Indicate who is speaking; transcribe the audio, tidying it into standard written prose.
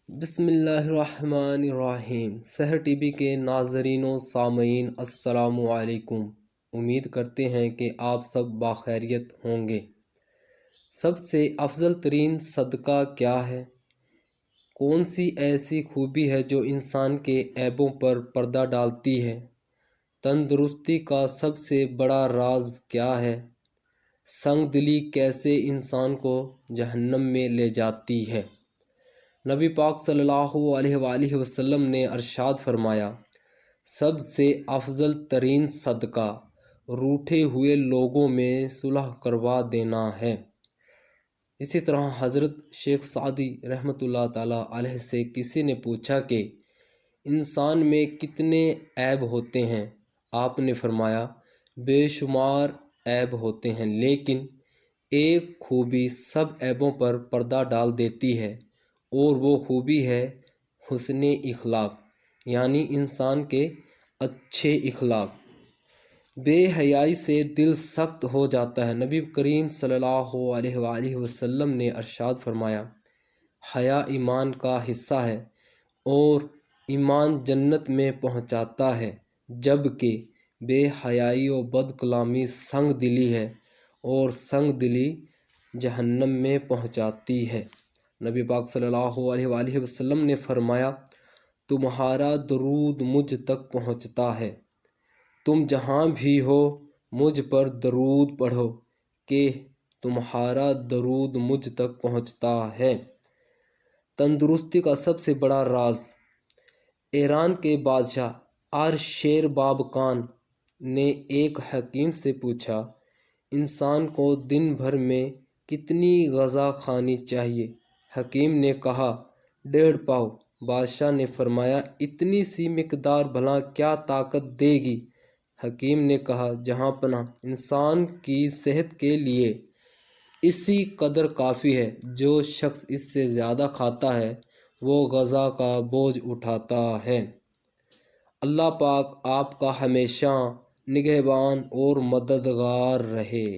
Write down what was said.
Speaker 1: بسم اللہ الرحمن الرحیم۔ سحر ٹی وی کے ناظرین و سامعین السلام علیکم۔ امید کرتے ہیں کہ آپ سب باخیریت ہوں گے۔ سب سے افضل ترین صدقہ کیا ہے؟ کون سی ایسی خوبی ہے جو انسان کے عیبوں پر پردہ ڈالتی ہے؟ تندرستی کا سب سے بڑا راز کیا ہے؟ سنگ دلی کیسے انسان کو جہنم میں لے جاتی ہے؟ نبی پاک صلی اللہ علیہ وآلہ وسلم نے ارشاد فرمایا، سب سے افضل ترین صدقہ روٹھے ہوئے لوگوں میں صلح کروا دینا ہے۔ اسی طرح حضرت شیخ سعدی رحمۃ اللہ تعالیٰ علیہ سے کسی نے پوچھا کہ انسان میں کتنے عیب ہوتے ہیں؟ آپ نے فرمایا، بے شمار عیب ہوتے ہیں، لیکن ایک خوبی سب عیبوں پر پردہ ڈال دیتی ہے، اور وہ خوبی ہے حسن اخلاق، یعنی انسان کے اچھے اخلاق۔ بے حیائی سے دل سخت ہو جاتا ہے۔ نبی کریم صلی اللہ علیہ وآلہ وسلم نے ارشاد فرمایا، حیا ایمان کا حصہ ہے اور ایمان جنت میں پہنچاتا ہے، جبکہ بے حیائی و بد کلامی سنگ دلی ہے اور سنگ دلی جہنم میں پہنچاتی ہے۔ نبی پاک صلی اللہ علیہ وآلہ وسلم نے فرمایا، تمہارا درود مجھ تک پہنچتا ہے، تم جہاں بھی ہو مجھ پر درود پڑھو کہ تمہارا درود مجھ تک پہنچتا ہے۔ تندرستی کا سب سے بڑا راز۔ ایران کے بادشاہ ارشیر بابکان نے ایک حکیم سے پوچھا، انسان کو دن بھر میں کتنی غذا کھانی چاہیے؟ حکیم نے کہا، 1.5 پاؤ۔ بادشاہ نے فرمایا، اتنی سی مقدار بھلا کیا طاقت دے گی؟ حکیم نے کہا، جہاں پناہ، انسان کی صحت کے لیے اسی قدر کافی ہے۔ جو شخص اس سے زیادہ کھاتا ہے وہ غذا کا بوجھ اٹھاتا ہے۔ اللہ پاک آپ کا ہمیشہ نگہبان اور مددگار رہے۔